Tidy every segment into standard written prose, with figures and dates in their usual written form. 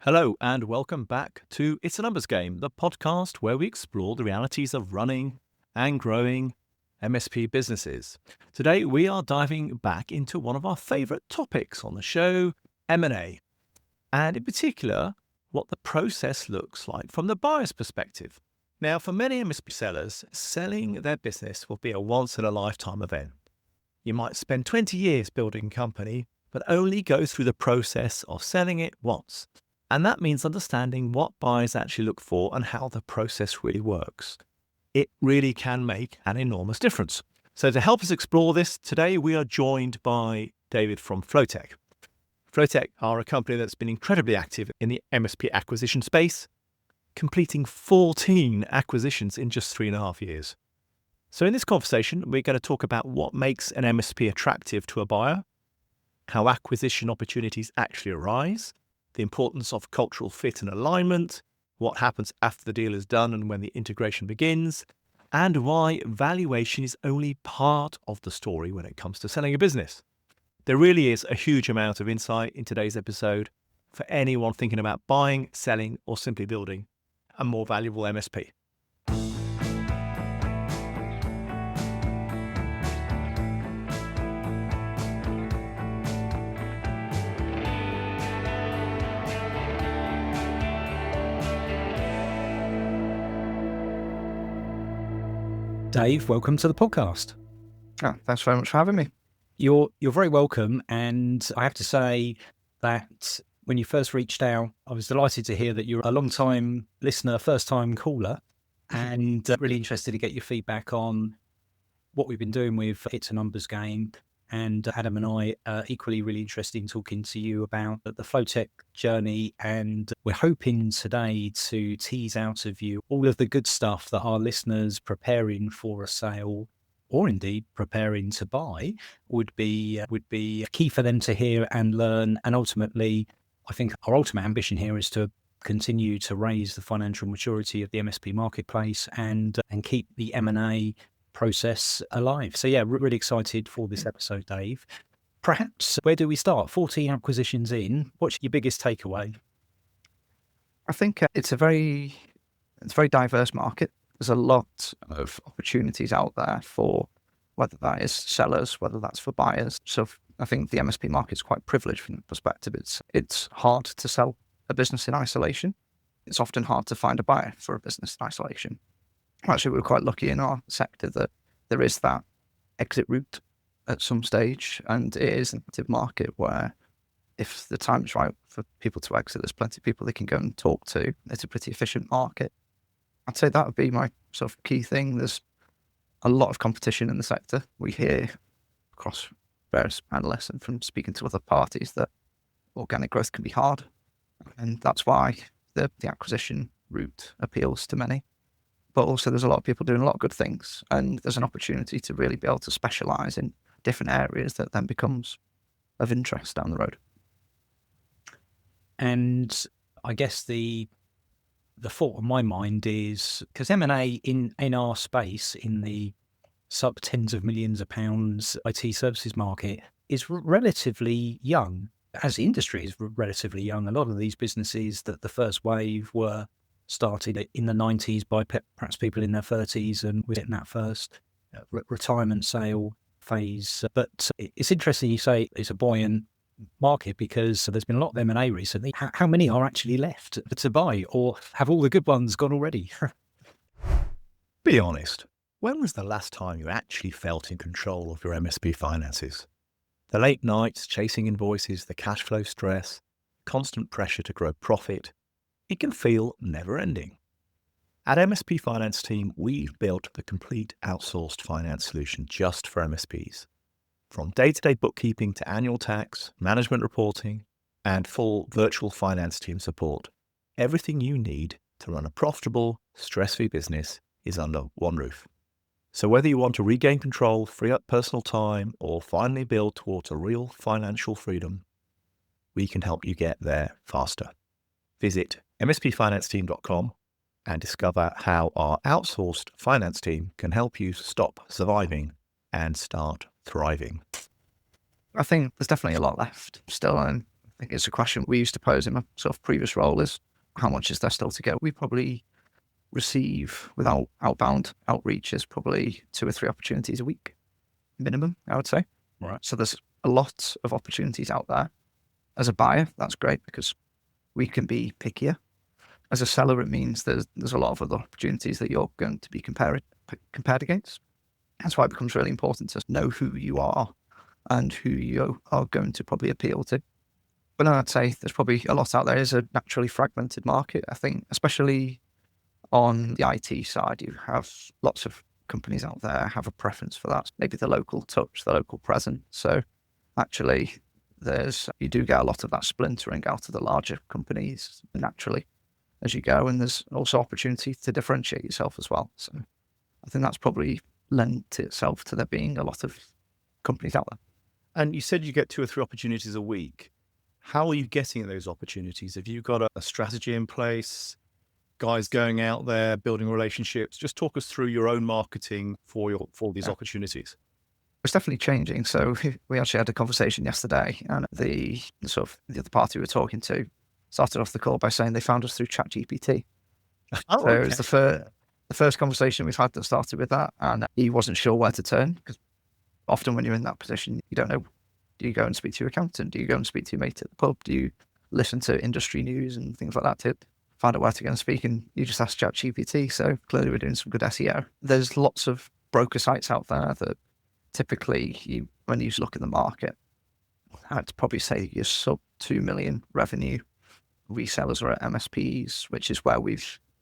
Hello and welcome back to It's a Numbers Game, the podcast where we explore the realities of running and growing MSP businesses. Today we are diving back into one of our favourite topics on the show, M&A, and in particular, what the process looks like from the buyer's perspective. Now, for many MSP sellers, selling their business will be a once-in-a-lifetime event. You might spend 20 years building a company, but only go through the process of selling it once. And that means understanding what buyers actually look for and how the process really works. It really can make an enormous difference. So to help us explore this, today we are joined by David from Flotek. Flotek are a company that's been incredibly active in the MSP acquisition space, completing 14 acquisitions in just 3.5 years. So in this conversation, we're going to talk about what makes an MSP attractive to a buyer, how acquisition opportunities actually arise, the importance of cultural fit and alignment, what happens after the deal is done and when the integration begins, and why valuation is only part of the story when it comes to selling a business. There really is a huge amount of insight in today's episode for anyone thinking about buying, selling, or simply building a more valuable MSP. Dave, welcome to the podcast. Oh, thanks very much for having me. You're very welcome, and I have to say that when you first reached out, I was delighted to hear that you're a long-time listener, first-time caller, and really interested to get your feedback on what we've been doing with It's a Numbers Game. And Adam and I are equally really interested in talking to you about the Flotek journey. And we're hoping today to tease out of you all of the good stuff that our listeners preparing for a sale or indeed preparing to buy would be key for them to hear and learn. And ultimately, I think our ultimate ambition here is to continue to raise the financial maturity of the MSP marketplace and keep the M&A process alive. So yeah, really excited for this episode, Dave. Perhaps where do we start? 14 acquisitions in. What's your biggest takeaway? I think it's a very diverse market. There's a lot of opportunities out there for whether that is sellers, whether that's for buyers. So I think the MSP market is quite privileged from that perspective. It's hard to sell a business in isolation. It's often hard to find a buyer for a business in isolation. Actually, we're quite lucky in our sector that there is that exit route at some stage, and it is an active market where if the time is right for people to exit, there's plenty of people they can go and talk to. It's a pretty efficient market. I'd say that would be my sort of key thing. There's a lot of competition in the sector. We hear across various analysts and from speaking to other parties that organic growth can be hard, and that's why the acquisition route appeals to many. But also there's a lot of people doing a lot of good things, and there's an opportunity to really be able to specialise in different areas that then becomes of interest down the road. And I guess the thought on my mind is, because M&A in our space, in the sub tens of millions of pounds IT services market, is relatively young. As the industry is relatively young, a lot of these businesses that the first wave were started in the 90s by perhaps people in their 30s and we're in that first retirement sale phase. But it's interesting you say it's a buoyant market because there's been a lot of M&A recently. How many are actually left to buy, or have all the good ones gone already? Be honest, when was the last time you actually felt in control of your MSP finances? The late nights chasing invoices, the cash flow stress, constant pressure to grow profit, it can feel never-ending. At MSP Finance Team, we've built the complete outsourced finance solution just for MSPs. From day-to-day bookkeeping to annual tax, management reporting, and full virtual finance team support, everything you need to run a profitable, stress-free business is under one roof. So whether you want to regain control, free up personal time, or finally build towards a real financial freedom, we can help you get there faster. Visit mspfinanceteam.com and discover how our outsourced finance team can help you stop surviving and start thriving. I think there's definitely a lot left still, and think it's a question we used to pose in my sort of previous role is how much is there still to go? We probably receive without outbound outreaches probably 2 or 3 opportunities a week minimum, I would say. Right. So there's a lot of opportunities out there. As a buyer, that's great because we can be pickier. As a seller, it means there's a lot of other opportunities that you're going to be compared against. That's why it becomes really important to know who you are and who you are going to probably appeal to. But I'd say there's probably a lot out there. It's a naturally fragmented market, I think, especially on the IT side. You have lots of companies out there have a preference for that. Maybe the local touch, the local presence. So actually, you do get a lot of that splintering out of the larger companies naturally as you go. And there's also opportunity to differentiate yourself as well. So I think that's probably lent itself to there being a lot of companies out there. And you said you get 2 or 3 opportunities a week. How are you getting those opportunities? Have you got a strategy in place? Guys going out there, building relationships? Just talk us through your own marketing for these opportunities. It's definitely changing. So we actually had a conversation yesterday, and the other party we were talking to started off the call by saying they found us through ChatGPT. Oh, so it was the first conversation we've had that started with that, and he wasn't sure where to turn because often when you're in that position, you don't know. Do you go and speak to your accountant? Do you go and speak to your mate at the pub? Do you listen to industry news and things like that to find out where to go and speak? And you just ask ChatGPT. So clearly we're doing some good SEO. There's lots of broker sites out there that typically when you look at the market, I'd probably say your sub 2 million revenue resellers or MSPs, which is where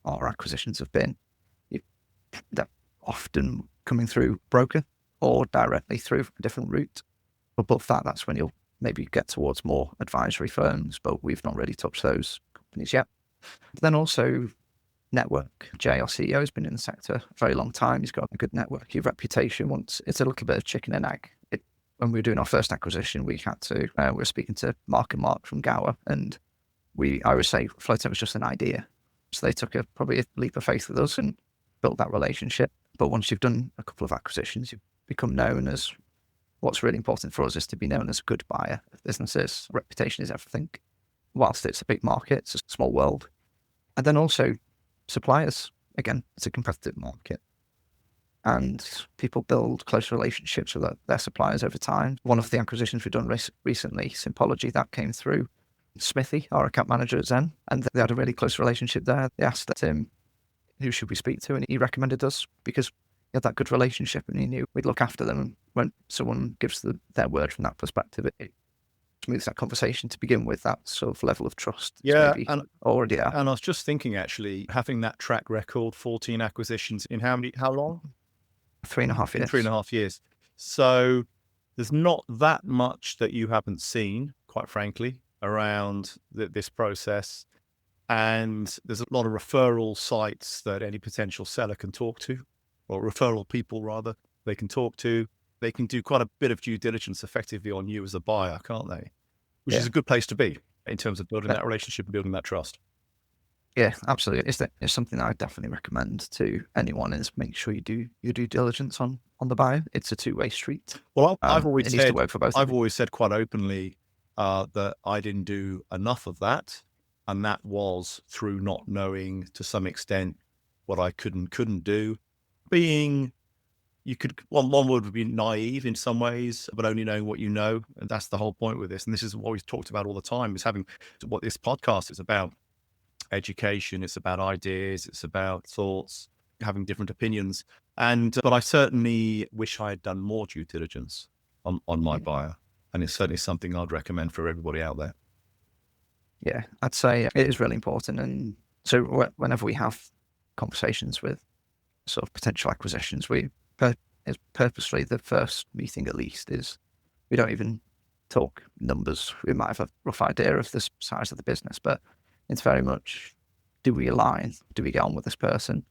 our acquisitions have been. They're often coming through broker or directly through a different route. Above that, that's when you'll maybe get towards more advisory firms, but we've not really touched those companies yet. But then also network. Jay, our CEO, has been in the sector a very long time. He's got a good network. Your reputation, it's a little bit of chicken and egg. When we were doing our first acquisition, we were speaking to Mark from Gower, and I would say Flotek was just an idea. So they took probably a leap of faith with us and built that relationship. But once you've done a couple of acquisitions, you become known as, what's really important for us is to be known as a good buyer of businesses. Reputation is everything. Whilst it's a big market, it's a small world. And then also suppliers. Again, it's a competitive market. And people build close relationships with their suppliers over time. One of the acquisitions we've done recently, Sympology, that came through Smithy, our account manager at Zen, and they had a really close relationship there. They asked him, who should we speak to? And he recommended us because he had that good relationship and he knew we'd look after them. And when someone gives their word from that perspective, it smooths that conversation to begin with, that sort of level of trust. Yeah, Maybe already there. And I was just thinking, actually, having that track record, 14 acquisitions in how long? 3.5 years. 3.5 years. So there's not that much that you haven't seen, quite frankly, around this process. And there's a lot of referral sites that any potential seller can talk to, or referral people rather, they can talk to. They can do quite a bit of due diligence effectively on you as a buyer, can't they? Which is a good place to be in terms of building that relationship and building that trust. Yeah, absolutely. It's something that I definitely recommend to anyone, is make sure you do your due diligence on the buyer. It's a two-way street. Well, I've always it needs to work for both. I've always said quite openly that I didn't do enough of that. And that was through not knowing to some extent what I could and couldn't do. One word would be naive in some ways, but only knowing what you know. And that's the whole point with this. And this is what we've talked about all the time, is having what this podcast is about. Education, it's about ideas, it's about thoughts, having different opinions. But I certainly wish I had done more due diligence on my buyer. And it's certainly something I'd recommend for everybody out there. Yeah, I'd say it is really important. And so whenever we have conversations with sort of potential acquisitions, it's purposely the first meeting at least is we don't even talk numbers. We might have a rough idea of the size of the business, but it's very much, do we align? Do we get on with this person?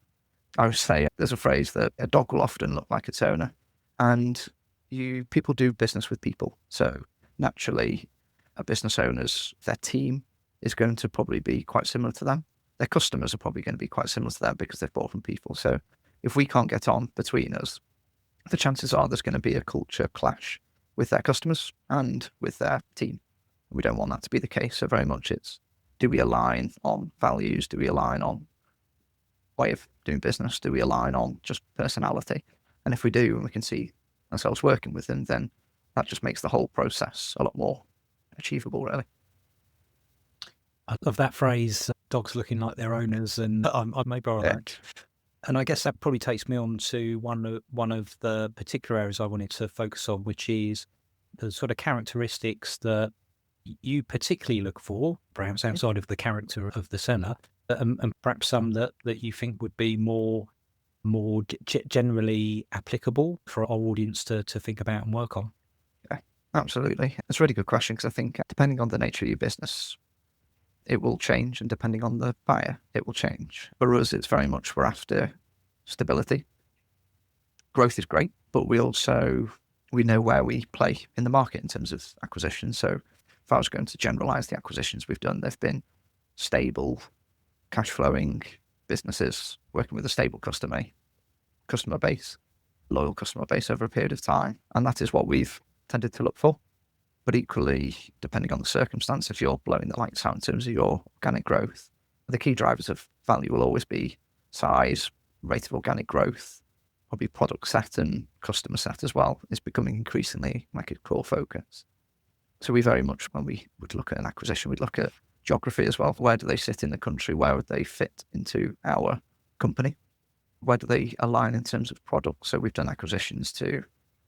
I would say there's a phrase that a dog will often look like its owner, and people do business with people. So naturally, a business owner's, their team is going to probably be quite similar to them. Their customers are probably going to be quite similar to them because they've bought from people. So if we can't get on between us, the chances are there's going to be a culture clash with their customers and with their team. We don't want that to be the case. So very much it's, do we align on values? Do we align on way of doing business? Do we align on just personality? And if we do, and we can see ourselves working with them, then that just makes the whole process a lot more achievable, really. I love that phrase, dogs looking like their owners, and I may borrow that. And I guess that probably takes me on to one of the particular areas I wanted to focus on, which is the sort of characteristics that you particularly look for, perhaps outside of the character of the seller, and perhaps some that you think would be more generally applicable for our audience to think about and work on. Yeah, absolutely. It's a really good question, because I think depending on the nature of your business, it will change, and depending on the buyer, it will change. For us, it's very much we're after stability. Growth is great, but we know where we play in the market in terms of acquisitions. So if I was going to generalize the acquisitions we've done, they've been stable, cash flowing businesses working with a stable customer base, loyal customer base over a period of time. And that is what we've tended to look for. But equally, depending on the circumstance, if you're blowing the lights out in terms of your organic growth, the key drivers of value will always be size, rate of organic growth, probably product set and customer set as well is becoming increasingly like a core focus. So we very much, when we would look at an acquisition, we'd look at geography as well. Where do they sit in the country? Where would they fit into our company? Where do they align in terms of product? So we've done acquisitions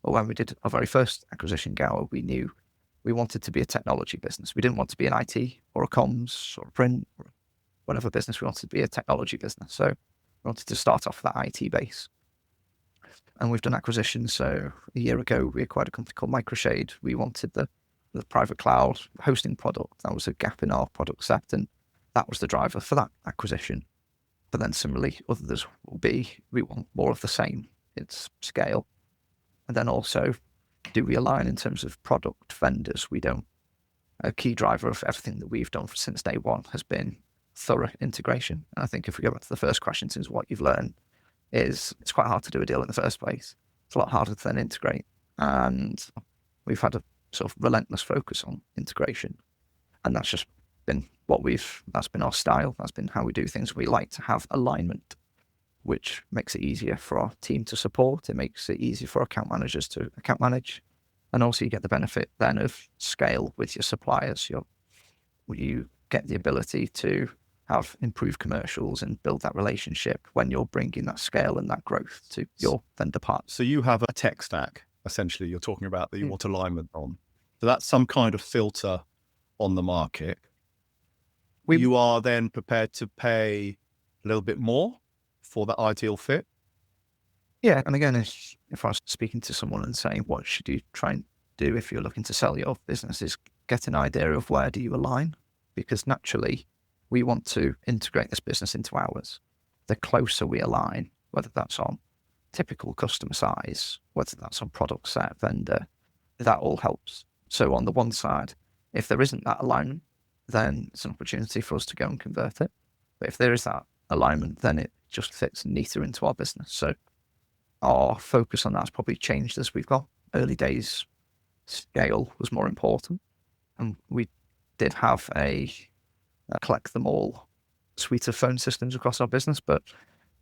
when we did our very first acquisition, Gower, we knew we wanted to be a technology business. We didn't want to be an IT or a comms or a print or whatever business. We wanted to be a technology business. So we wanted to start off that IT base. And we've done acquisitions. So a year ago, we acquired a company called Microshade. We wanted the private cloud hosting product. That was a gap in our product set, and that was the driver for that acquisition. But then similarly, others will be, we want more of the same. It's scale. And then also, do we align in terms of product vendors? We don't. A key driver of everything that we've done since day one has been thorough integration. And I think if we go back to the first question, since what you've learned is it's quite hard to do a deal in the first place. It's a lot harder to then integrate. And we've had a sort of relentless focus on integration. And that's just been that's been our style. That's been how we do things. We like to have alignment, which makes it easier for our team to support. It makes it easier for account managers to account manage. And also you get the benefit then of scale with your suppliers. You get the ability to have improved commercials and build that relationship when you're bringing that scale and that growth to your vendor partners. So you have a tech stack, essentially, you're talking about that you want alignment on. So that's some kind of filter on the market. You are then prepared to pay a little bit more for that ideal fit? Yeah. And again, if I was speaking to someone and saying, what should you try and do if you're looking to sell your business, is get an idea of where do you align? Because naturally, we want to integrate this business into ours. The closer we align, whether that's on typical customer size, whether that's on product set, vendor, that all helps. So on the one side, if there isn't that alignment, then it's an opportunity for us to go and convert it. But if there is that alignment, then it just fits neater into our business. So our focus on that has probably changed as we've got. Early days, scale was more important. And we did have a collect them all suite of phone systems across our business. But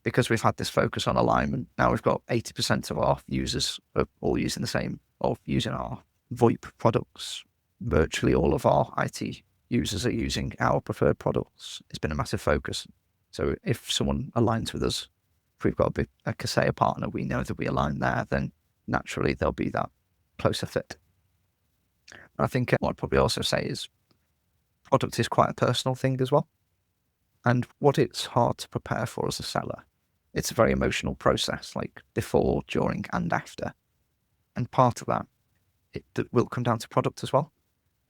because we've had this focus on alignment, now we've got 80% of our users are all using the same, or using our VoIP products. Virtually all of our IT users are using our preferred products. It's been a massive focus. So if someone aligns with us, if we've got a Kaseya partner, we know that we align there, then naturally there'll be that closer fit. I think what I'd probably also say is product is quite a personal thing as well. And what it's hard to prepare for as a seller, it's a very emotional process, like before, during, and after. And part of that, it will come down to product as well.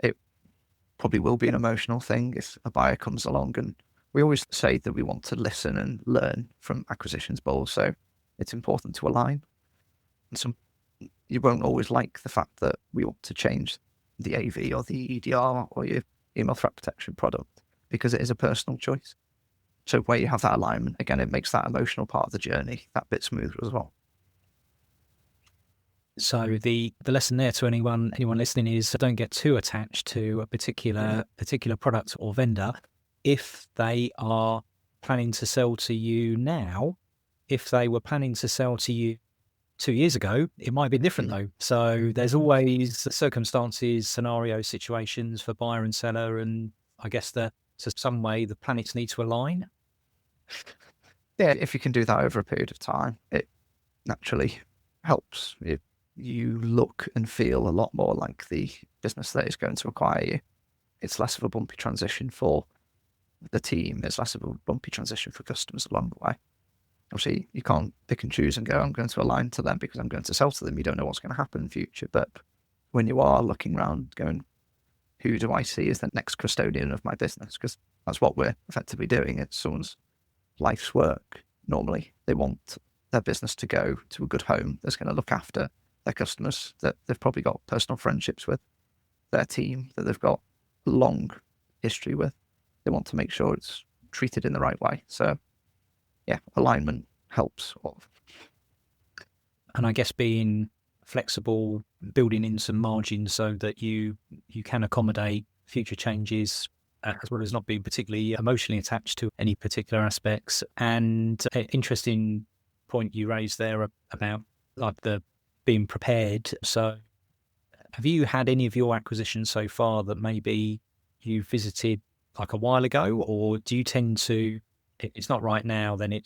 It probably will be an emotional thing if a buyer comes along, and we always say that we want to listen and learn from acquisitions, but also it's important to align. And you won't always like the fact that we want to change the AV or the EDR or your email threat protection product, because it is a personal choice. So where you have that alignment, again, it makes that emotional part of the journey that bit smoother as well. So the lesson there to anyone listening is don't get too attached to a particular product or vendor. If they are planning to sell to you now, if they were planning to sell to you 2 years ago, it might be different though. So there's always circumstances, scenarios, situations for buyer and seller, and I guess that to some way the planets need to align. Yeah, if you can do that over a period of time, it naturally helps. You look and feel a lot more like the business that is going to acquire you. It's less of a bumpy transition for the team. It's less of a bumpy transition for customers along the way. Obviously, you can't pick and choose and go, I'm going to align to them because I'm going to sell to them. You don't know what's going to happen in the future. But when you are looking around going, who do I see as the next custodian of my business? Because that's what we're effectively doing. It's someone's life's work. Normally, they want their business to go to a good home that's going to look after their customers that they've probably got personal friendships with, their team that they've got long history with. They want to make sure it's treated in the right way. So, yeah, alignment helps. And I guess being flexible, building in some margins so that you can accommodate future changes, as well as not being particularly emotionally attached to any particular aspects. And an interesting point you raised there about like the being prepared. So have you had any of your acquisitions so far that maybe you visited like a while ago, or do you tend to, if it's not right now, then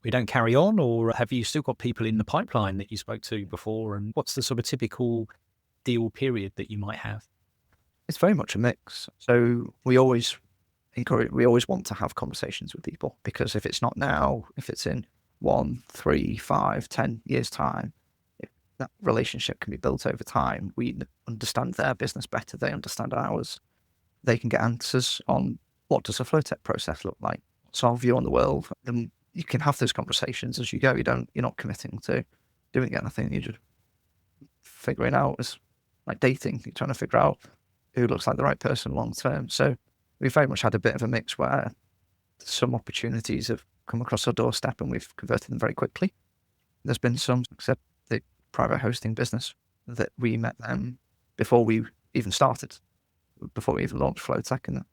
we don't carry on, or have you still got people in the pipeline that you spoke to before? And what's the sort of typical deal period that you might have? It's very much a mix. So we always want to have conversations with people, because if it's not now, if it's in 1, 3, 5, 10 years time, if that relationship can be built over time. We understand their business better. They understand ours. They can get answers on what does a Flotek process look like? What's our view on the world? And you can have those conversations as you go. You're not committing to doing anything. You're just figuring out. It's like dating. You're trying to figure out who looks like the right person long term. So we've very much had a bit of a mix where some opportunities have come across our doorstep and we've converted them very quickly. There's been some, except the private hosting business, that we met them before we even started, before we even launched Flotek, and that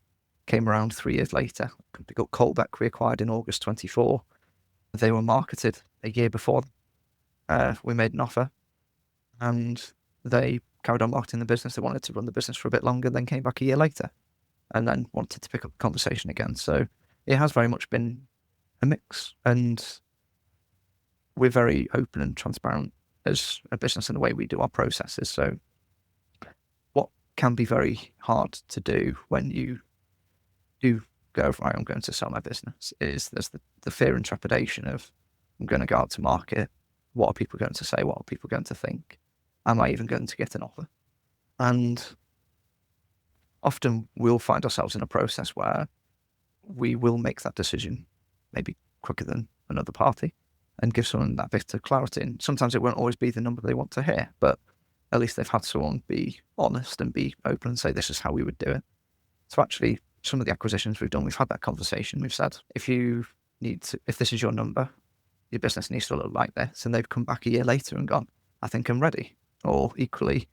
came around 3 years later. A company called Colbeck we acquired in August 24. They were marketed a year before we made an offer, and they carried on marketing the business. They wanted to run the business for a bit longer, then came back a year later and then wanted to pick up the conversation again. So it has very much been a mix, and we're very open and transparent as a business in the way we do our processes. So what can be very hard to do when you do go, right, I'm going to sell my business, is there's the fear and trepidation of, I'm going to go out to market. What are people going to say? What are people going to think? Am I even going to get an offer? And often we'll find ourselves in a process where we will make that decision maybe quicker than another party and give someone that bit of clarity. And sometimes it won't always be the number they want to hear, but at least they've had someone be honest and be open and say, this is how we would do it. So actually, some of the acquisitions we've done, we've had that conversation. We've said, if this is your number, your business needs to look like this. And they've come back a year later and gone, I think I'm ready. Or equally,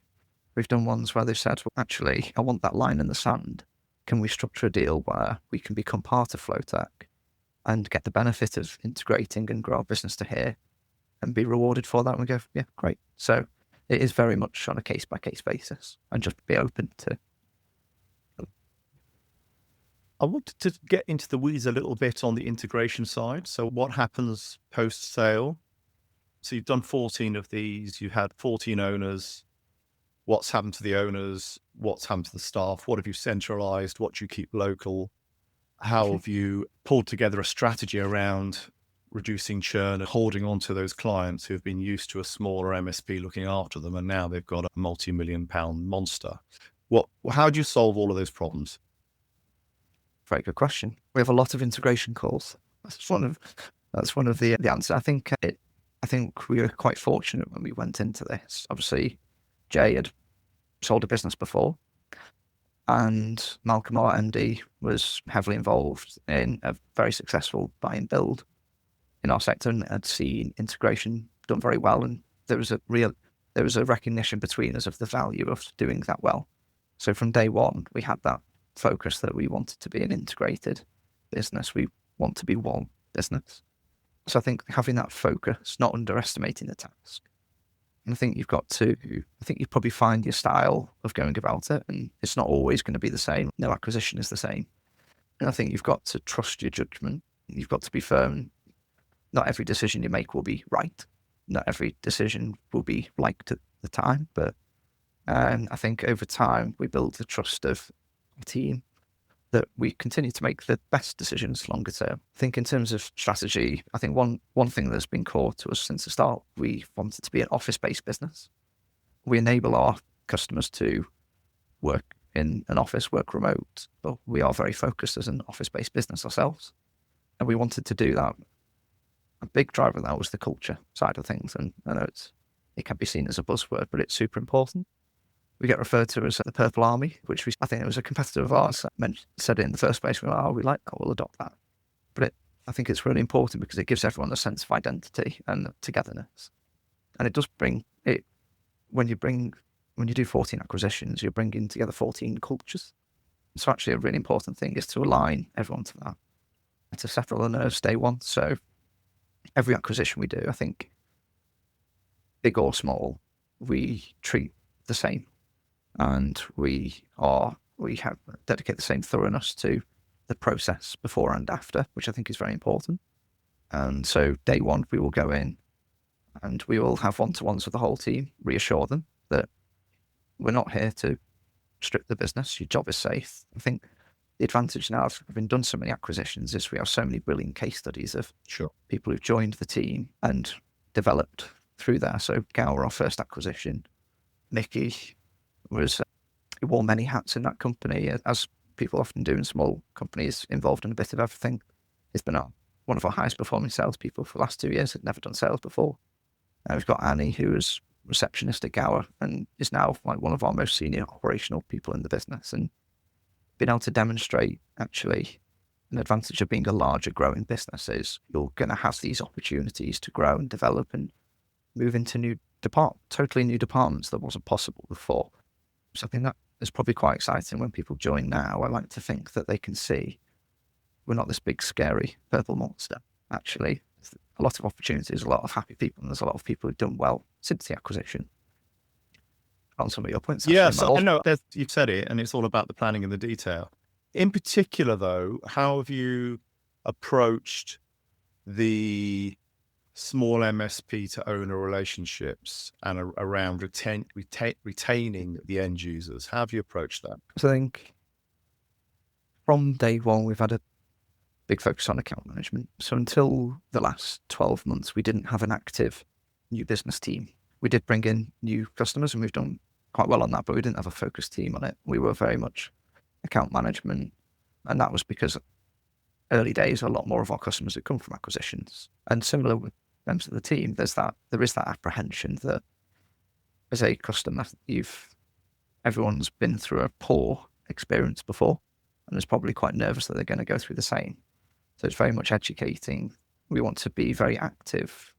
we've done ones where they've said, well, actually, I want that line in the sand. Can we structure a deal where we can become part of Flotek and get the benefit of integrating and grow our business to here and be rewarded for that? And we go, yeah, great. So it is very much on a case-by-case basis, and just be open to. I wanted to get into the weeds a little bit on the integration side. So what happens post-sale? So you've done 14 of these, you had 14 owners. What's happened to the owners? What's happened to the staff? What have you centralized? What do you keep local? How have you pulled together a strategy around reducing churn and holding on to those clients who have been used to a smaller MSP looking after them, and now they've got a multi-million-pound monster? How do you solve all of those problems? Very good question. We have a lot of integration calls. That's one of the answers. I think we were quite fortunate when we went into this. Obviously, Jay had sold a business before, and Malcolm, our MD, was heavily involved in a very successful buy and build in our sector, and had seen integration done very well. And there was a real there was a recognition between us of the value of doing that well. So from day one, we had that focus that we wanted to be an integrated business. We want to be one business. So I think having that focus, not underestimating the task. And I think you probably find your style of going about it, and it's not always going to be the same. No acquisition is the same. And I think you've got to trust your judgment. You've got to be firm. Not every decision you make will be right. Not every decision will be liked at the time, but I think over time we build the trust of a team that we continue to make the best decisions longer term. I think in terms of strategy, I think one thing that's been core to us since the start, we wanted to be an office-based business. We enable our customers to work in an office, work remote, but we are very focused as an office-based business ourselves. And we wanted to do that. A big driver of that was the culture side of things. And I know it can be seen as a buzzword, but it's super important. We get referred to as the Purple Army, which I think it was a competitor of ours that said it in the first place. We were like, oh, we like that, we'll adopt that. But I think it's really important because it gives everyone a sense of identity and togetherness. And it does bring it, when you do 14 acquisitions, you're bringing together 14 cultures. So actually a really important thing is to align everyone to that, to settle the nerves day one. So every acquisition we do, I think, big or small, we treat the same. And we have dedicate the same thoroughness to the process before and after, which I think is very important. And so day one, we will go in and we will have one-to-ones with the whole team, reassure them that we're not here to strip the business. Your job is safe. I think the advantage now of having done so many acquisitions is we have so many brilliant case studies of people who've joined the team and developed through there. So Gower, our first acquisition, Mickey he wore many hats in that company, as people often do in small companies, involved in a bit of everything. He's been one of our highest performing salespeople for the last 2 years, had never done sales before. We've got Annie, who was receptionist at Gower and is now like one of our most senior operational people in the business, and being able to demonstrate actually an advantage of being a larger growing business is you're going to have these opportunities to grow and develop and move into totally new departments that wasn't possible before. So I think that is probably quite exciting when people join now. I like to think that they can see we're not this big, scary purple monster. Actually, there's a lot of opportunities, a lot of happy people, and there's a lot of people who've done well since the acquisition. On some of your points. Yeah, so I know you've said it, and it's all about the planning and the detail. In particular, though, how have you approached the small MSP to owner relationships and around retaining the end users? How have you approached that? So I think from day one, we've had a big focus on account management. So until the last 12 months, we didn't have an active new business team. We did bring in new customers and we've done quite well on that, but we didn't have a focused team on it. We were very much account management. And that was because early days, a lot more of our customers had come from acquisitions. And similar with members of the team, there is that apprehension that as a customer, everyone's been through a poor experience before and is probably quite nervous that they're going to go through the same. So it's very much educating. We want to be very active,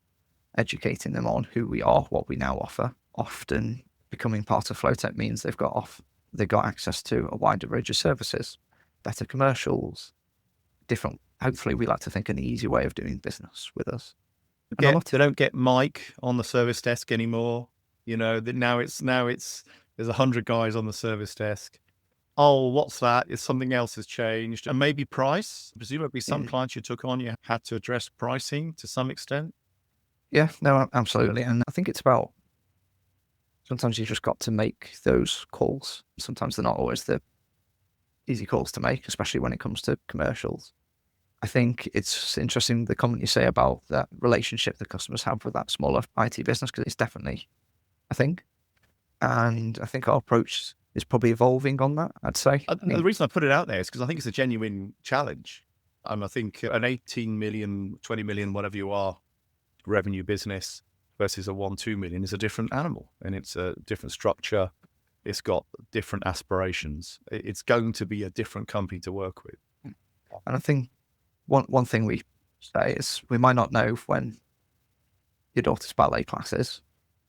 educating them on who we are, what we now offer. Often becoming part of Flotek means they've got access to a wider range of services, better commercials, hopefully we like to think an easy way of doing business with us. They don't get Mike on the service desk anymore. You know, that now it's there's 100 guys on the service desk. Oh, what's that? Is something else has changed? And maybe price. Presumably some clients you took on, you had to address pricing to some extent. Yeah, no, absolutely. And I think it's about, sometimes you just got to make those calls. Sometimes they're not always the easy calls to make, especially when it comes to commercials. I think it's interesting the comment you say about that relationship the customers have with that smaller IT business, because it's definitely a thing. And I think our approach is probably evolving on that, I'd say. The reason I put it out there is because I think it's a genuine challenge. And I think an 18 million, 20 million, whatever you are, revenue business versus a 1-2 million is a different animal, and it's a different structure. It's got different aspirations. It's going to be a different company to work with. And I think one thing we say is we might not know when your daughter's ballet class is,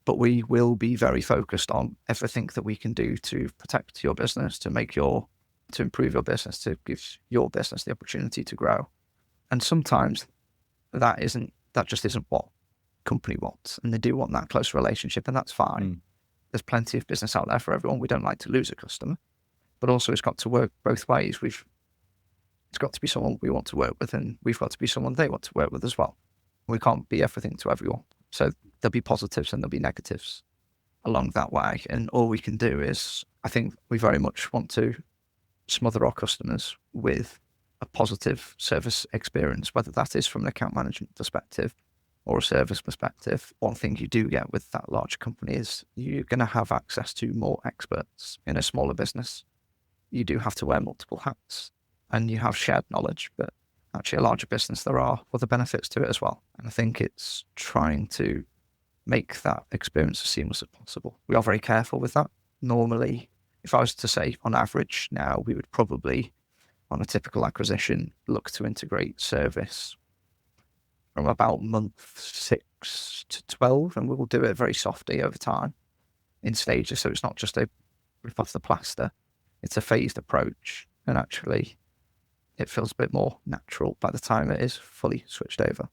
but we will be very focused on everything that we can do to protect your business, to improve your business, to give your business the opportunity to grow. And sometimes that just isn't what company wants, and they do want that close relationship, and that's fine. There's plenty of business out there for everyone. We don't like to lose a customer, but also it's got to work both ways. It's got to be someone we want to work with, and we've got to be someone they want to work with as well. We can't be everything to everyone. So there'll be positives and there'll be negatives along that way. And all we can do is, I think we very much want to smother our customers with a positive service experience, whether that is from an account management perspective or a service perspective. One thing you do get with that large company is you're going to have access to more experts. In a smaller business, you do have to wear multiple hats and you have shared knowledge, but actually a larger business, there are other benefits to it as well. And I think it's trying to make that experience as seamless as possible. We are very careful with that. Normally, if I was to say on average now, we would probably, on a typical acquisition, look to integrate service from about month 6 to 12, and we will do it very softly over time in stages. So it's not just a rip off the plaster, it's a phased approach, and actually it feels a bit more natural by the time it is fully switched over.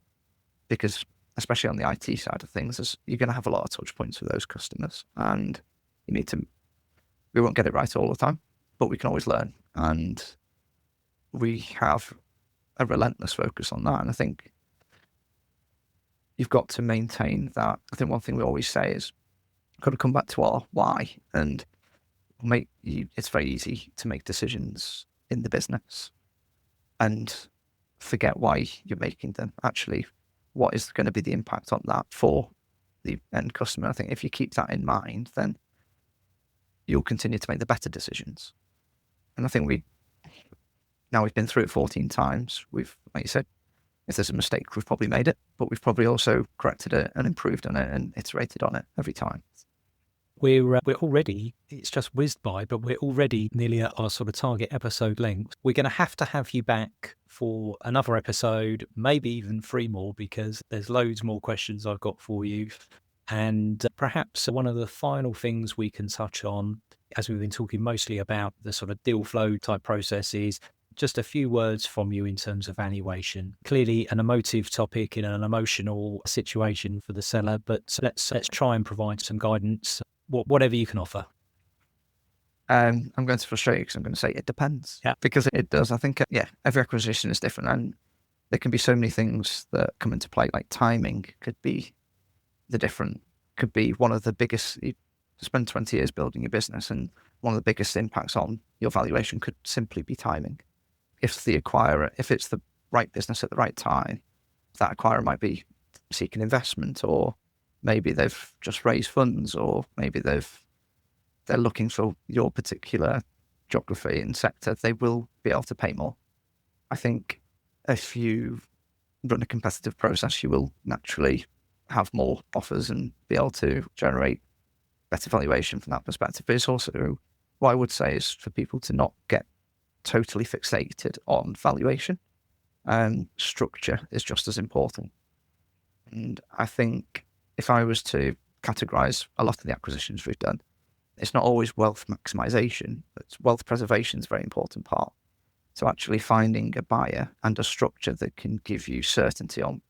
Because especially on the IT side of things, you're going to have a lot of touch points with those customers, and we won't get it right all the time, but we can always learn, and we have a relentless focus on that. And I think you've got to maintain that. I think one thing we always say is, got to come back to our why, and it's very easy to make decisions in the business and forget why you're making them. Actually, what is going to be the impact on that for the end customer? I think if you keep that in mind, then you'll continue to make the better decisions. And I think we've been through it 14 times. We've, like you said, if there's a mistake, we've probably made it, but we've probably also corrected it and improved on it and iterated on it every time. We're already, it's just whizzed by, but we're already nearly at our sort of target episode length. We're going to have you back for another episode, maybe even 3 more, because there's loads more questions I've got for you. And perhaps one of the final things we can touch on, as we've been talking mostly about the sort of deal flow type processes, just a few words from you in terms of valuation. Clearly an emotive topic in an emotional situation for the seller, but let's try and provide some guidance, whatever you can offer. I'm going to frustrate you because I'm going to say it depends. Yeah. Because it does. I think, every acquisition is different, and there can be so many things that come into play, like timing could be one of the biggest. You spend 20 years building your business, and one of the biggest impacts on your valuation could simply be timing. If it's the right business at the right time, that acquirer might be seeking investment, or maybe they've just raised funds, or maybe they're looking for your particular geography and sector, they will be able to pay more. I think if you run a competitive process, you will naturally have more offers and be able to generate better valuation from that perspective. But it's also, what I would say is for people to not get totally fixated on valuation. Structure is just as important. And I think if I was to categorize a lot of the acquisitions we've done, it's not always wealth maximization, but wealth preservation is a very important part. So actually finding a buyer and a structure that can give you certainty on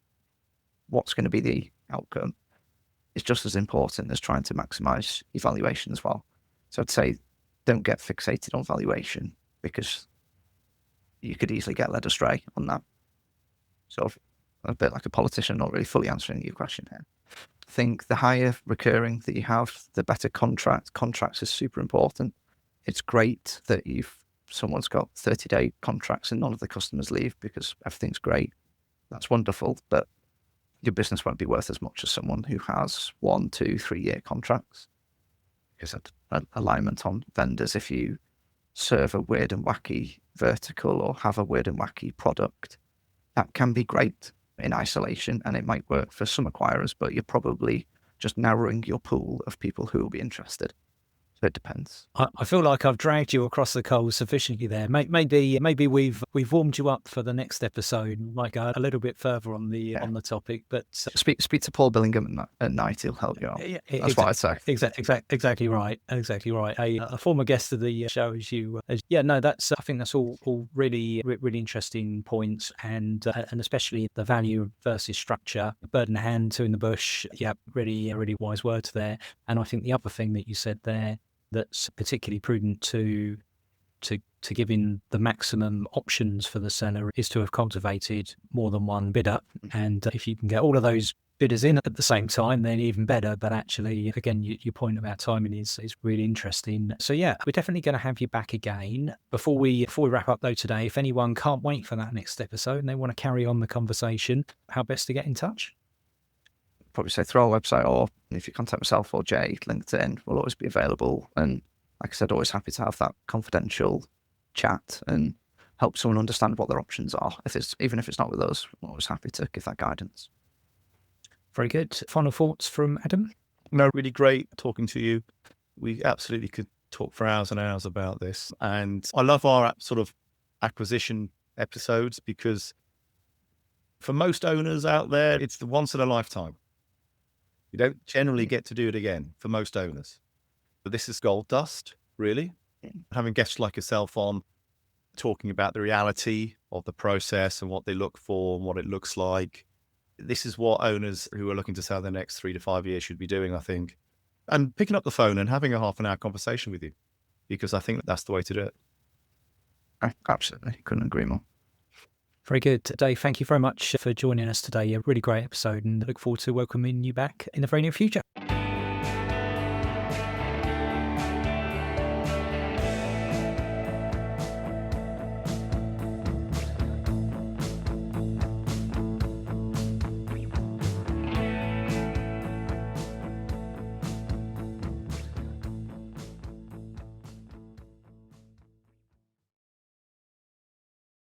what's going to be the outcome is just as important as trying to maximize evaluation as well. So I'd say don't get fixated on valuation, because you could easily get led astray on that. Sort of a bit like a politician, not really fully answering your question here. I think the higher recurring that you have, the better contracts. Contracts is super important. It's great that someone's got 30-day contracts and none of the customers leave because everything's great. That's wonderful, but your business won't be worth as much as someone who has 1, 2, 3-year contracts. Because of alignment on vendors, if you serve a weird and wacky vertical or have a weird and wacky product, that can be great in isolation and it might work for some acquirers, but you're probably just narrowing your pool of people who will be interested. So it depends. I feel like I've dragged you across the coals sufficiently there. Maybe we've warmed you up for the next episode. Might go a little bit further on the topic, but Speak to Paul Billingham at night. He'll help you out. That's what I'd say. Exactly right. A former guest of the show, that's I think that's all really interesting points, and especially the value versus structure, bird in the hand, two in the bush. Yeah, really wise words there. And I think the other thing that you said there that's particularly prudent to giving the maximum options for the seller is to have cultivated more than one bidder. And if you can get all of those bidders in at the same time, then even better. But actually, again, your point about timing is really interesting. So yeah, we're definitely going to have you back again. Before we wrap up though today, if anyone can't wait for that next episode and they want to carry on the conversation, how best to get in touch? Probably say through our website, or if you contact myself or Jay, LinkedIn will always be available. And like I said, always happy to have that confidential chat and help someone understand what their options are. Even if it's not with us, we're always happy to give that guidance. Very good. Final thoughts from Adam? No, really great talking to you. We absolutely could talk for hours and hours about this. And I love our sort of acquisition episodes because for most owners out there, it's the once in a lifetime. You don't generally get to do it again for most owners. But this is gold dust, really. Having guests like yourself on, talking about the reality of the process and what they look for and what it looks like. This is what owners who are looking to sell their next 3 to 5 years should be doing, I think. And picking up the phone and having a half an hour conversation with you, because I think that's the way to do it. Absolutely. Couldn't agree more. Very good. Dave, thank you very much for joining us today. A really great episode, and look forward to welcoming you back in the very near future.